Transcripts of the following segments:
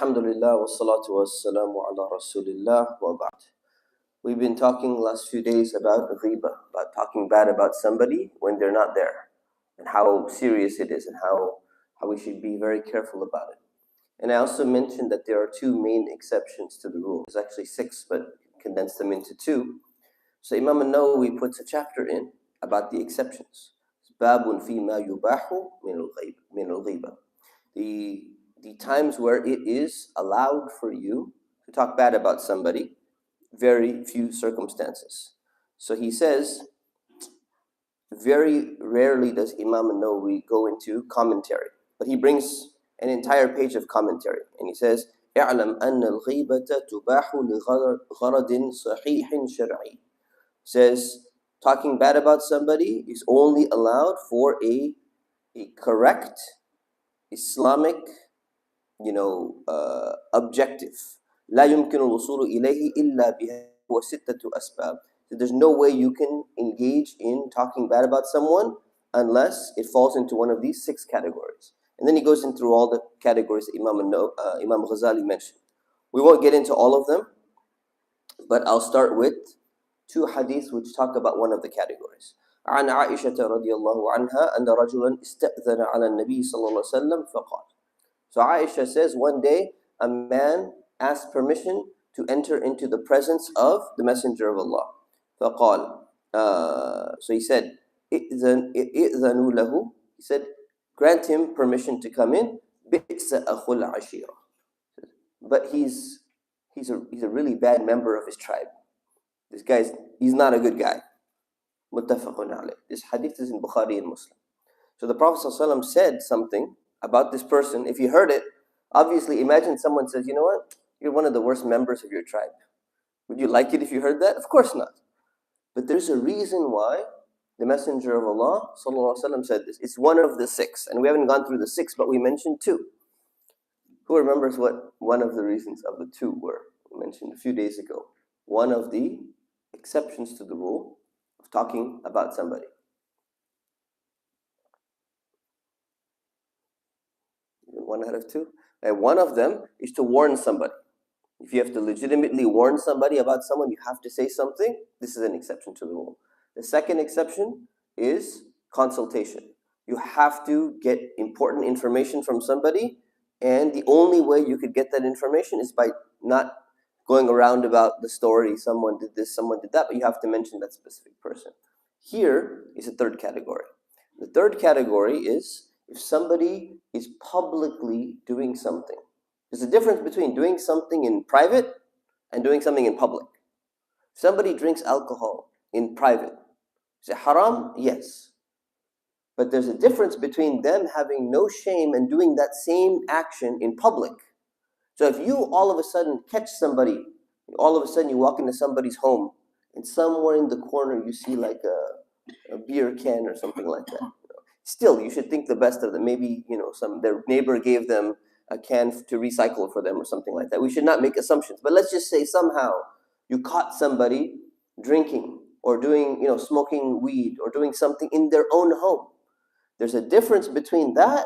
Alhamdulillah wa salatu wa salamu ala rasulillah wa ba'd. We've been talking last few days about ghiba, about talking bad about somebody when they're not there, and how serious it is and how we should be very careful about it. And I also mentioned that there are two main exceptions to the rule. There's actually six, but condensed them into two. So Imam an-Nawawi puts a chapter in about the exceptions. Babun fi ma yubahu min al-ghiba. The times where it is allowed for you to talk bad about somebody, very few circumstances. So he says, very rarely does Imam an-Nawawi go into commentary, but he brings an entire page of commentary, and he says, اعلم أن الغيبة تباح لغرض صحيح شرعي. Says, talking bad about somebody is only allowed for a correct Islamic objective. لا يمكن الوصول إليه إلا بها وستة أسباب. So there's no way you can engage in talking bad about someone unless it falls into one of these six categories. And then he goes in through all the categories that Imam Ghazali mentioned. We won't get into all of them, but I'll start with two hadiths which talk about one of the categories. عن عائشة رضي الله عنها أن رجلا استأذن على النبي صلى الله عليه وسلم فقال. So Aisha says, one day a man asked permission to enter into the presence of the Messenger of Allah. فقال, so he said, إِذَنُوا لَهُ. He said, grant him permission to come in. بِئْسَ أَخُو الْعَشِيرَةِ. But he's a really bad member of his tribe. This he's not a good guy. Muttafaqun alayh. This hadith is in Bukhari and Muslim. So the Prophet ﷺ said something about this person. If you heard it, obviously imagine someone says, you know what, you're one of the worst members of your tribe. Would you like it if you heard that? Of course not. But there's a reason why the Messenger of Allah ﷺ said this. It's one of the six, and we haven't gone through the six, but we mentioned two. Who remembers what one of the reasons of the two were? We mentioned a few days ago. One of the exceptions to the rule of talking about somebody. One out of two. And one of them is to warn somebody. If you have to legitimately warn somebody about someone, you have to say something. This is an exception to the rule. The second exception is consultation. You have to get important information from somebody, and the only way you could get that information is by not going around about the story, someone did this, someone did that, but you have to mention that specific person. Here is a third category. The third category is if somebody is publicly doing something. There's a difference between doing something in private and doing something in public. Somebody drinks alcohol in private. Is it haram? Yes. But there's a difference between them having no shame and doing that same action in public. So if you all of a sudden catch somebody, all of a sudden you walk into somebody's home, and somewhere in the corner you see like a beer can or something like that. Still, you should think the best of them. Maybe their neighbor gave them a can to recycle for them or something like that. We should not make assumptions. But let's just say somehow you caught somebody drinking or doing, smoking weed or doing something in their own home. There's a difference between that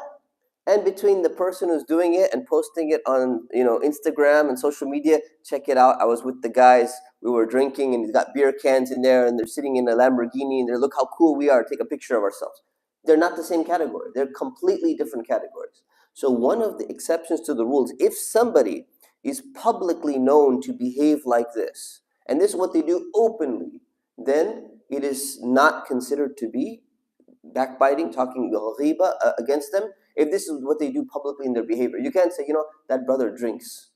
and between the person who's doing it and posting it on, Instagram and social media. Check it out. I was with the guys. We were drinking, and he's got beer cans in there, and they're sitting in a Lamborghini, and they're, look how cool we are. Take a picture of ourselves. They're not the same category. They're completely different categories. So one of the exceptions to the rules, if somebody is publicly known to behave like this, and this is what they do openly, then it is not considered to be backbiting, talking ghiba against them. If this is what they do publicly in their behavior, you can't say, that brother drinks.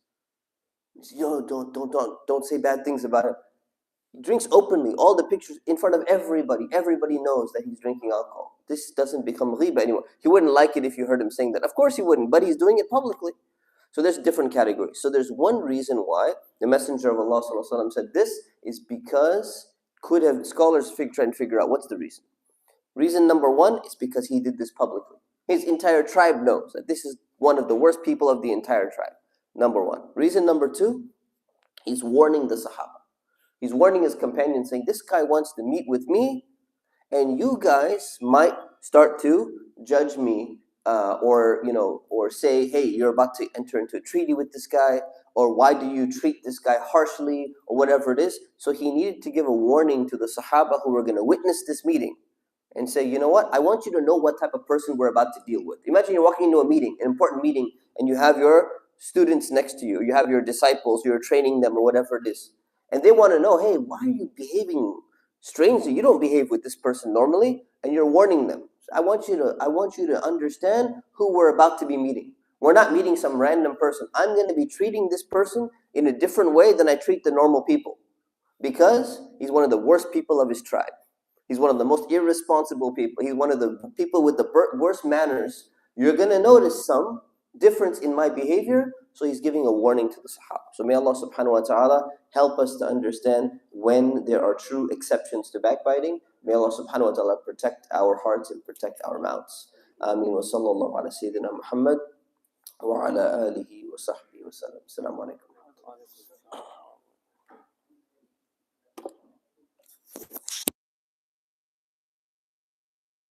Don't say bad things about him. He drinks openly, all the pictures in front of everybody. Everybody knows that he's drinking alcohol. This doesn't become ghiba anymore. He wouldn't like it if you heard him saying that. Of course he wouldn't, but he's doing it publicly. So there's different categories. So there's one reason why the Messenger of Allah ﷺ said this is because scholars try and figure out what's the reason. Reason number one is because he did this publicly. His entire tribe knows that this is one of the worst people of the entire tribe. Number one. Reason number two, he's warning the Sahaba. He's warning his companions, saying, this guy wants to meet with me, and you guys might start to judge me or say, hey, you're about to enter into a treaty with this guy, or why do you treat this guy harshly, or whatever it is. So he needed to give a warning to the Sahaba who were going to witness this meeting and say, you know what, I want you to know what type of person we're about to deal with. Imagine you're walking into a meeting, an important meeting, and you have your students next to you, you have your disciples, you're training them or whatever it is. And they want to know, hey, why are you behaving strangely? You don't behave with this person normally, and you're warning them. I want you to understand who we're about to be meeting. We're not meeting some random person. I'm going to be treating this person in a different way than I treat the normal people, because he's one of the worst people of his tribe. He's one of the most irresponsible people. He's one of the people with the worst manners. You're going to notice some difference in my behavior. So he's giving a warning to the Sahaba. So may Allah subhanahu wa ta'ala help us to understand when there are true exceptions to backbiting. May Allah subhanahu wa ta'ala protect our hearts and protect our mouths. Ameen wa sallallahu ala Sayyidina Muhammad wa ala alihi wa sahbihi wa sallam. Assalamu alaikum.